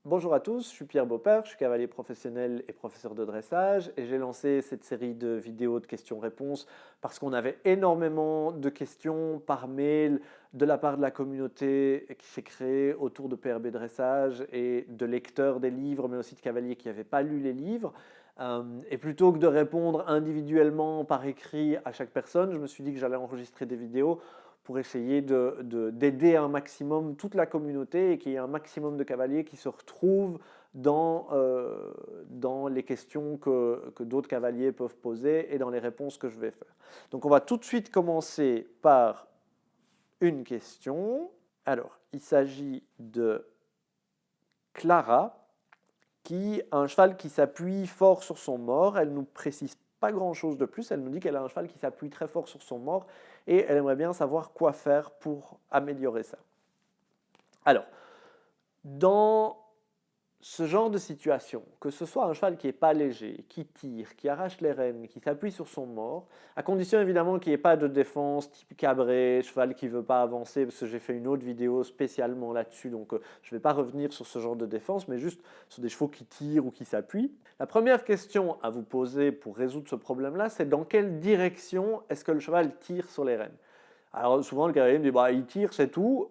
Bonjour à tous, je suis Pierre Beaupère, je suis cavalier professionnel et professeur de dressage et j'ai lancé cette série de vidéos de questions-réponses parce qu'on avait énormément de questions par mail de la part de la communauté qui s'est créée autour de PRB Dressage et de lecteurs des livres, mais aussi de cavaliers qui n'avaient pas lu les livres. Et plutôt que de répondre individuellement par écrit à chaque personne, je me suis dit que j'allais enregistrer des vidéos pour essayer d'aider un maximum toute la communauté et qu'il y ait un maximum de cavaliers qui se retrouvent dans les questions que d'autres cavaliers peuvent poser et dans les réponses que je vais faire. Donc on va tout de suite commencer par une question. Alors, il s'agit de Clara, qui a un cheval qui s'appuie fort sur son mors. Elle ne nous précise pas grand-chose de plus. Elle nous dit qu'elle a un cheval qui s'appuie très fort sur son mors et elle aimerait bien savoir quoi faire pour améliorer ça. Alors, dans ce genre de situation, que ce soit un cheval qui n'est pas léger, qui tire, qui arrache les rênes, qui s'appuie sur son mors, à condition évidemment qu'il n'y ait pas de défense type cabré, cheval qui ne veut pas avancer, parce que j'ai fait une autre vidéo spécialement là-dessus, donc je ne vais pas revenir sur ce genre de défense, mais juste sur des chevaux qui tirent ou qui s'appuient. La première question à vous poser pour résoudre ce problème-là, c'est dans quelle direction est-ce que le cheval tire sur les rênes? Alors souvent le cavalier me dit bah, il tire, c'est tout.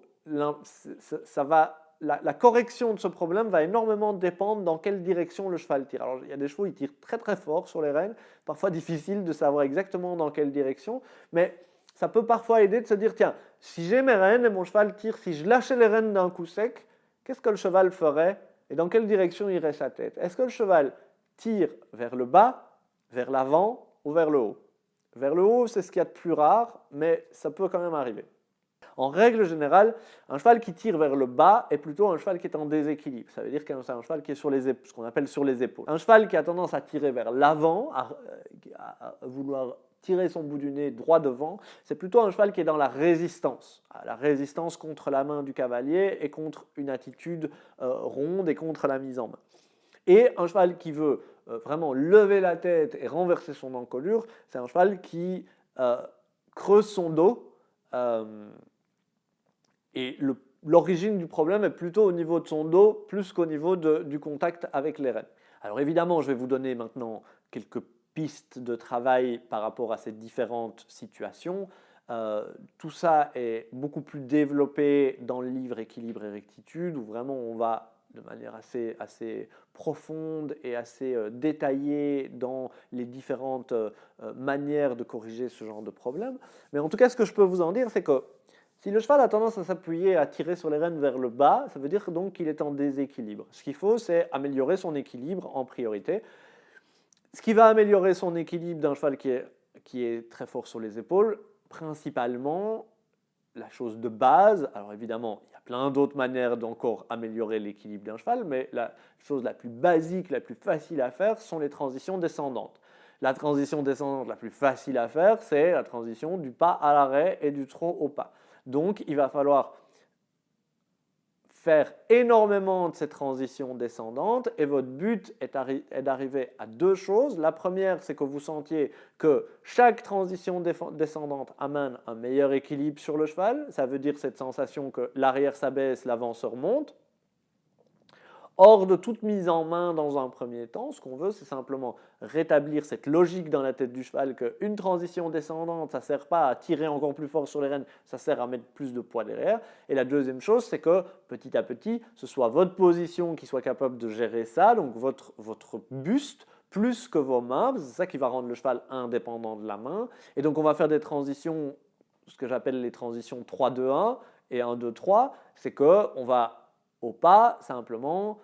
La correction de ce problème va énormément dépendre dans quelle direction le cheval tire. Alors il y a des chevaux qui tirent très très fort sur les rênes, parfois difficile de savoir exactement dans quelle direction, mais ça peut parfois aider de se dire tiens, si j'ai mes rênes et mon cheval tire, si je lâchais les rênes d'un coup sec, qu'est-ce que le cheval ferait et dans quelle direction irait sa tête? Est-ce que le cheval tire vers le bas, vers l'avant ou vers le haut? Vers le haut, c'est ce qu'il y a de plus rare, mais ça peut quand même arriver. En règle générale, un cheval qui tire vers le bas est plutôt un cheval qui est en déséquilibre. Ça veut dire que c'est un cheval qui est sur les épaules, ce qu'on appelle sur les épaules. Un cheval qui a tendance à tirer vers l'avant, à vouloir tirer son bout du nez droit devant, c'est plutôt un cheval qui est dans la résistance contre la main du cavalier et contre une attitude ronde et contre la mise en main. Et un cheval qui veut vraiment lever la tête et renverser son encolure, c'est un cheval qui creuse son dos. Et l'origine du problème est plutôt au niveau de son dos plus qu'au niveau du contact avec les rênes. Alors évidemment, je vais vous donner maintenant quelques pistes de travail par rapport à ces différentes situations. Tout ça est beaucoup plus développé dans le livre Équilibre et rectitude, où vraiment on va de manière assez profonde et assez détaillée dans les différentes manières de corriger ce genre de problème. Mais en tout cas, ce que je peux vous en dire, c'est que si le cheval a tendance à s'appuyer, à tirer sur les rênes vers le bas, ça veut dire donc qu'il est en déséquilibre. Ce qu'il faut, c'est améliorer son équilibre en priorité. Ce qui va améliorer son équilibre d'un cheval qui est très fort sur les épaules, principalement, la chose de base, alors évidemment, il y a plein d'autres manières d'encore améliorer l'équilibre d'un cheval, mais la chose la plus basique, la plus facile à faire, sont les transitions descendantes. La transition descendante la plus facile à faire, c'est la transition du pas à l'arrêt et du trot au pas. Donc, il va falloir faire énormément de ces transitions descendantes et votre but est d'arriver à deux choses. La première, c'est que vous sentiez que chaque transition descendante amène un meilleur équilibre sur le cheval. Ça veut dire cette sensation que l'arrière s'abaisse, l'avant se remonte. Hors de toute mise en main dans un premier temps, ce qu'on veut, c'est simplement rétablir cette logique dans la tête du cheval qu'une transition descendante, ça ne sert pas à tirer encore plus fort sur les rênes, ça sert à mettre plus de poids derrière. Et la deuxième chose, c'est que petit à petit, ce soit votre position qui soit capable de gérer ça, donc votre buste, plus que vos mains, c'est ça qui va rendre le cheval indépendant de la main. Et donc on va faire des transitions, ce que j'appelle les transitions 3-2-1 et 1-2-3, c'est qu'on va au pas simplement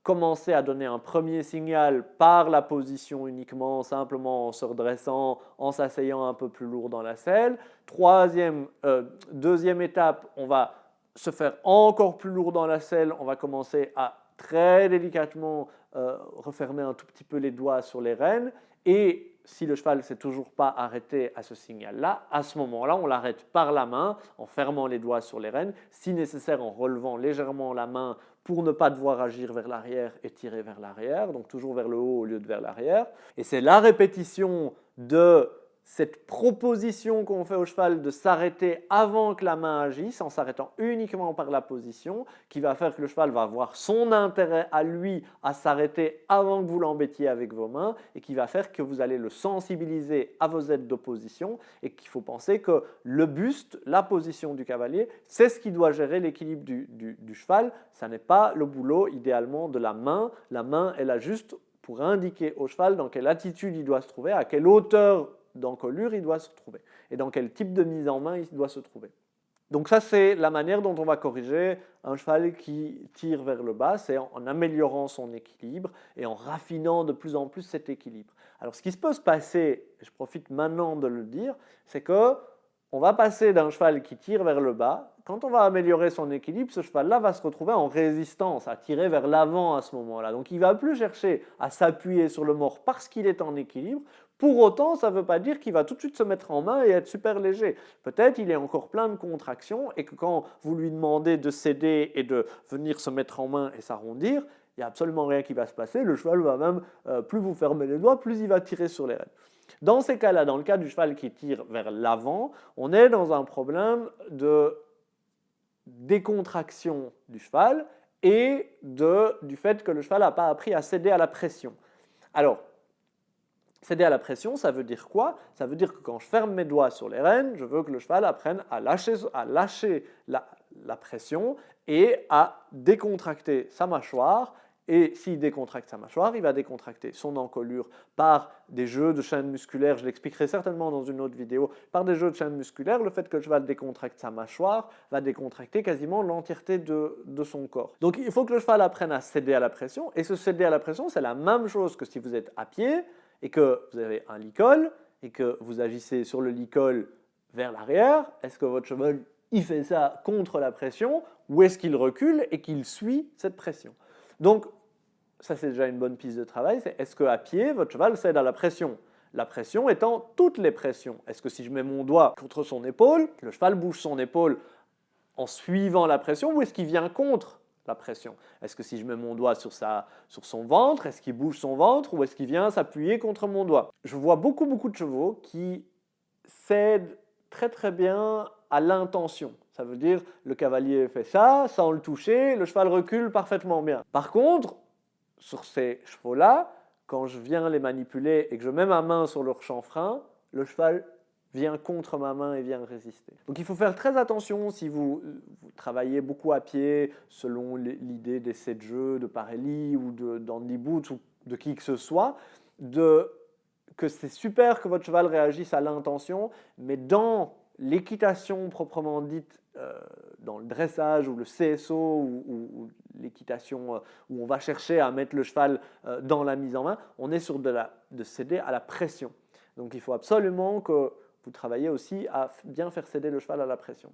commencer à donner un premier signal par la position uniquement, simplement en se redressant, en s'asseyant un peu plus lourd dans la selle. Deuxième étape, on va se faire encore plus lourd dans la selle, on va commencer à très délicatement refermer un tout petit peu les doigts sur les rênes et si le cheval ne s'est toujours pas arrêté à ce signal-là, à ce moment-là, on l'arrête par la main en fermant les doigts sur les rênes, si nécessaire en relevant légèrement la main pour ne pas devoir agir vers l'arrière et tirer vers l'arrière, donc toujours vers le haut au lieu de vers l'arrière. Et c'est la répétition de cette proposition qu'on fait au cheval de s'arrêter avant que la main agisse, en s'arrêtant uniquement par la position, qui va faire que le cheval va avoir son intérêt à lui à s'arrêter avant que vous l'embêtiez avec vos mains et qui va faire que vous allez le sensibiliser à vos aides d'opposition et qu'il faut penser que le buste, la position du cavalier, c'est ce qui doit gérer l'équilibre du cheval. Ça n'est pas le boulot idéalement de la main. La main, elle a juste pour indiquer au cheval dans quelle attitude il doit se trouver, à quelle hauteur d'encolure il doit se trouver et dans quel type de mise en main il doit se trouver. Donc ça, c'est la manière dont on va corriger un cheval qui tire vers le bas, c'est en améliorant son équilibre et en raffinant de plus en plus cet équilibre. Alors ce qui peut se passer, et je profite maintenant de le dire, c'est que on va passer d'un cheval qui tire vers le bas, quand on va améliorer son équilibre, ce cheval-là va se retrouver en résistance, à tirer vers l'avant à ce moment-là. Donc il ne va plus chercher à s'appuyer sur le mors parce qu'il est en équilibre. Pour autant, ça ne veut pas dire qu'il va tout de suite se mettre en main et être super léger. Peut-être il est encore plein de contractions et que quand vous lui demandez de céder et de venir se mettre en main et s'arrondir, il n'y a absolument rien qui va se passer. Le cheval va même, plus vous fermez les doigts, plus il va tirer sur les rênes. Dans ces cas-là, dans le cas du cheval qui tire vers l'avant, on est dans un problème de décontraction du cheval et du fait que le cheval n'a pas appris à céder à la pression. Alors, céder à la pression, ça veut dire quoi? Ça veut dire que quand je ferme mes doigts sur les rênes, je veux que le cheval apprenne à lâcher la pression et à décontracter sa mâchoire. Et s'il décontracte sa mâchoire, il va décontracter son encolure par des jeux de chaînes musculaires. Je l'expliquerai certainement dans une autre vidéo. Par des jeux de chaînes musculaires, le fait que le cheval décontracte sa mâchoire va décontracter quasiment l'entièreté de son corps. Donc il faut que le cheval apprenne à céder à la pression. Et ce céder à la pression, c'est la même chose que si vous êtes à pied et que vous avez un licol et que vous agissez sur le licol vers l'arrière. Est-ce que votre cheval il fait ça contre la pression ou est-ce qu'il recule et qu'il suit cette pression? Donc, ça c'est déjà une bonne piste de travail, c'est est-ce qu'à pied, votre cheval cède à la pression? La pression étant toutes les pressions. Est-ce que si je mets mon doigt contre son épaule, le cheval bouge son épaule en suivant la pression ou est-ce qu'il vient contre la pression? Est-ce que si je mets mon doigt sur son ventre, est-ce qu'il bouge son ventre ou est-ce qu'il vient s'appuyer contre mon doigt? Je vois beaucoup de chevaux qui cèdent très très bien à l'intention. Ça veut dire le cavalier fait ça sans le toucher, le cheval recule parfaitement bien. Par contre, sur ces chevaux-là, quand je viens les manipuler et que je mets ma main sur leur chanfrein, le cheval vient contre ma main et vient résister. Donc il faut faire très attention si vous travaillez beaucoup à pied, selon l'idée d'essais de jeu, de Parelli ou d'Andy Booth ou de qui que ce soit, que c'est super que votre cheval réagisse à l'intention, mais dans l'équitation proprement dite, dans le dressage ou le CSO ou l'équitation où on va chercher à mettre le cheval dans la mise en main, on est sur de céder à la pression. Donc il faut absolument que vous travaillez aussi à bien faire céder le cheval à la pression.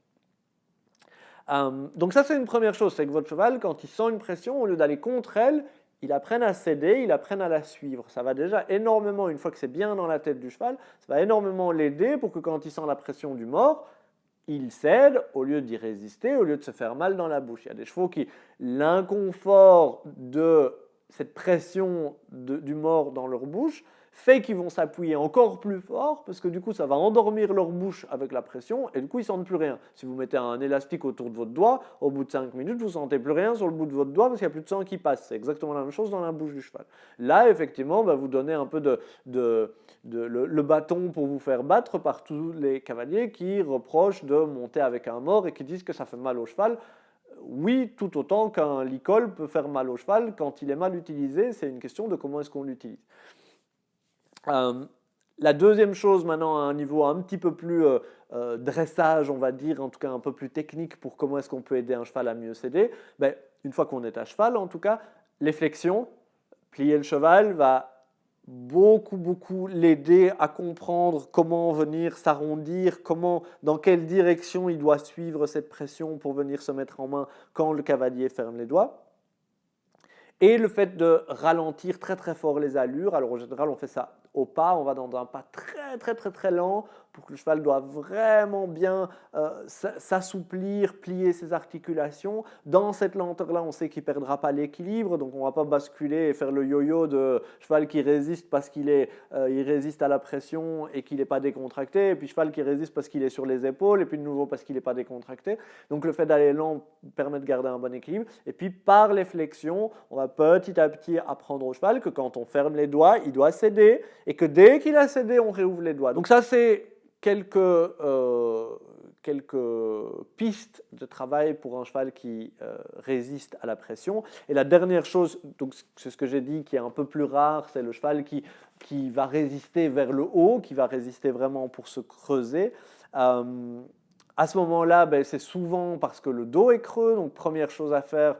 Donc ça c'est une première chose, c'est que votre cheval, quand il sent une pression, au lieu d'aller contre elle, il apprenne à céder, il apprenne à la suivre. Ça va déjà énormément, une fois que c'est bien dans la tête du cheval, ça va énormément l'aider pour que quand il sent la pression du mors, il cède au lieu d'y résister, au lieu de se faire mal dans la bouche. Il y a des chevaux qui, l'inconfort de cette pression du mors dans leur bouche, fait qu'ils vont s'appuyer encore plus fort parce que du coup ça va endormir leur bouche avec la pression et du coup ils ne sentent plus rien. Si vous mettez un élastique autour de votre doigt, au bout de 5 minutes vous ne sentez plus rien sur le bout de votre doigt parce qu'il n'y a plus de sang qui passe. C'est exactement la même chose dans la bouche du cheval. Là effectivement vous donnez un peu le bâton pour vous faire battre par tous les cavaliers qui reprochent de monter avec un mors et qui disent que ça fait mal au cheval. Oui, tout autant qu'un licol peut faire mal au cheval quand il est mal utilisé, c'est une question de comment est-ce qu'on l'utilise. La deuxième chose maintenant à un niveau un petit peu plus dressage, on va dire, en tout cas un peu plus technique pour comment est-ce qu'on peut aider un cheval à mieux céder, une fois qu'on est à cheval en tout cas, les flexions, plier le cheval va beaucoup l'aider à comprendre comment venir s'arrondir, dans quelle direction il doit suivre cette pression pour venir se mettre en main quand le cavalier ferme les doigts. Et le fait de ralentir très fort les allures, alors en général on fait ça au pas, on va dans un pas très très très très lent pour que le cheval doit vraiment bien s'assouplir, plier ses articulations. Dans cette lenteur-là, on sait qu'il ne perdra pas l'équilibre, donc on ne va pas basculer et faire le yo-yo de cheval qui résiste parce qu'il il résiste à la pression et qu'il n'est pas décontracté, et puis cheval qui résiste parce qu'il est sur les épaules, et puis de nouveau parce qu'il n'est pas décontracté. Donc le fait d'aller lent permet de garder un bon équilibre. Et puis par les flexions, on va petit à petit apprendre au cheval que quand on ferme les doigts, il doit céder, et que dès qu'il a cédé, on réouvre les doigts. Donc ça, c'est quelques pistes de travail pour un cheval qui résiste à la pression. Et la dernière chose, donc c'est ce que j'ai dit, qui est un peu plus rare, c'est le cheval qui va résister vers le haut, qui va résister vraiment pour se creuser. À ce moment-là, c'est souvent parce que le dos est creux. Donc première chose à faire,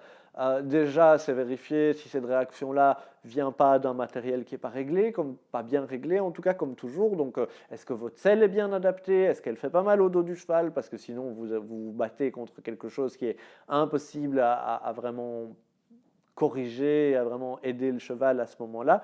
déjà, c'est vérifier si cette réaction-là ne vient pas d'un matériel qui n'est pas réglé, pas bien réglé en tout cas, comme toujours. Donc, est-ce que votre selle est bien adaptée? Est-ce qu'elle fait pas mal au dos du cheval? Parce que sinon, vous vous battez contre quelque chose qui est impossible à vraiment corriger, à vraiment aider le cheval à ce moment-là.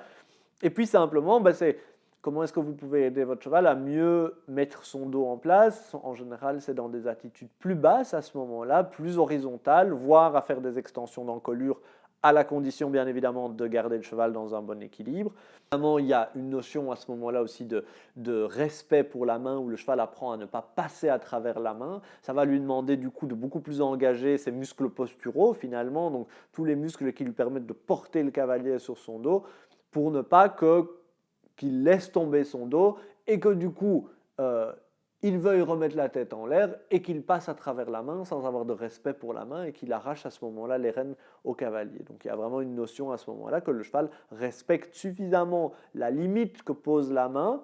Et puis simplement, c'est comment est-ce que vous pouvez aider votre cheval à mieux mettre son dos en place? En général, c'est dans des attitudes plus basses à ce moment-là, plus horizontales, voire à faire des extensions d'encolure, à la condition bien évidemment de garder le cheval dans un bon équilibre. Évidemment, il y a une notion à ce moment-là aussi de respect pour la main, où le cheval apprend à ne pas passer à travers la main. Ça va lui demander du coup de beaucoup plus engager ses muscles posturaux finalement, donc tous les muscles qui lui permettent de porter le cavalier sur son dos, pour ne pas qu'il laisse tomber son dos et que du coup, il veuille remettre la tête en l'air et qu'il passe à travers la main sans avoir de respect pour la main et qu'il arrache à ce moment-là les rênes au cavalier. Donc il y a vraiment une notion à ce moment-là que le cheval respecte suffisamment la limite que pose la main,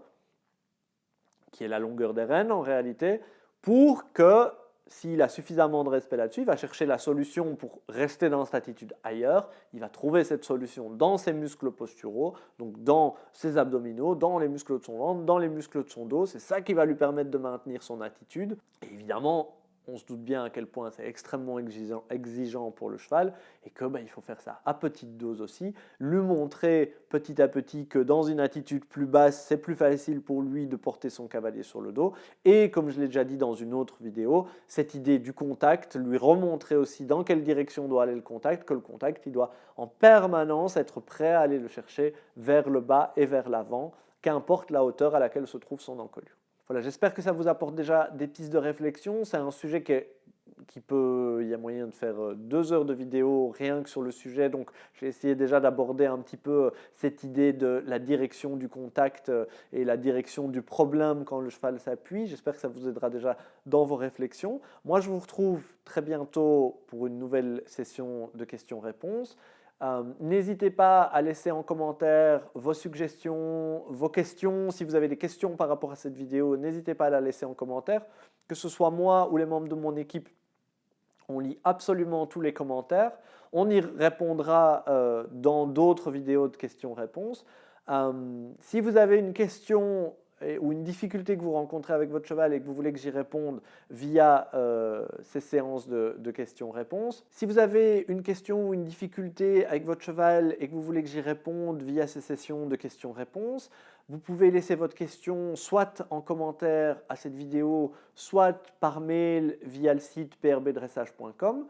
qui est la longueur des rênes en réalité, pour que s'il a suffisamment de respect là-dessus, il va chercher la solution pour rester dans cette attitude ailleurs. Il va trouver cette solution dans ses muscles posturaux, donc dans ses abdominaux, dans les muscles de son ventre, dans les muscles de son dos. C'est ça qui va lui permettre de maintenir son attitude. Et évidemment, on se doute bien à quel point c'est extrêmement exigeant pour le cheval et que il faut faire ça à petite dose aussi, lui montrer petit à petit que dans une attitude plus basse, c'est plus facile pour lui de porter son cavalier sur le dos. Et comme je l'ai déjà dit dans une autre vidéo, cette idée du contact, lui remontrer aussi dans quelle direction doit aller le contact, que le contact, il doit en permanence être prêt à aller le chercher vers le bas et vers l'avant, qu'importe la hauteur à laquelle se trouve son encolure. Voilà, j'espère que ça vous apporte déjà des pistes de réflexion. C'est un sujet il y a moyen de faire 2 heures de vidéo rien que sur le sujet. Donc, j'ai essayé déjà d'aborder un petit peu cette idée de la direction du contact et la direction du problème quand le cheval s'appuie. J'espère que ça vous aidera déjà dans vos réflexions. Moi, je vous retrouve très bientôt pour une nouvelle session de questions-réponses. N'hésitez pas à laisser en commentaire vos suggestions, vos questions. Si vous avez des questions par rapport à cette vidéo, n'hésitez pas à la laisser en commentaire. Que ce soit moi ou les membres de mon équipe, on lit absolument tous les commentaires. On y répondra dans d'autres vidéos de questions-réponses. Si vous avez une question ou une difficulté que vous rencontrez avec votre cheval et que vous voulez que j'y réponde via ces séances de questions-réponses. Si vous avez une question ou une difficulté avec votre cheval et que vous voulez que j'y réponde via ces sessions de questions-réponses, vous pouvez laisser votre question soit en commentaire à cette vidéo, soit par mail via le site prbdressage.com.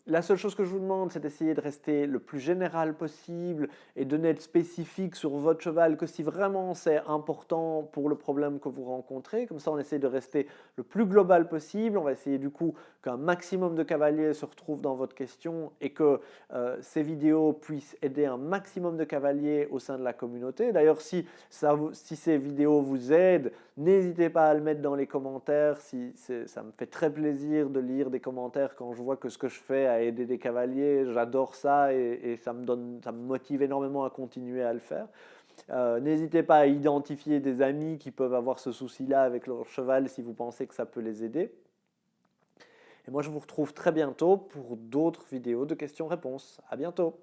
La seule chose que je vous demande, c'est d'essayer de rester le plus général possible et de n'être spécifique sur votre cheval que si vraiment c'est important pour le problème que vous rencontrez. Comme ça, on essaie de rester le plus global possible. On va essayer du coup qu'un maximum de cavaliers se retrouvent dans votre question et que ces vidéos puissent aider un maximum de cavaliers au sein de la communauté. D'ailleurs, si ces vidéos vous aident, n'hésitez pas à le mettre dans les commentaires. Ça me fait très plaisir de lire des commentaires quand je vois que ce que je fais a aidé des cavaliers. J'adore ça et ça me motive énormément à continuer à le faire. N'hésitez pas à identifier des amis qui peuvent avoir ce souci-là avec leur cheval si vous pensez que ça peut les aider. Et moi, je vous retrouve très bientôt pour d'autres vidéos de questions-réponses. À bientôt!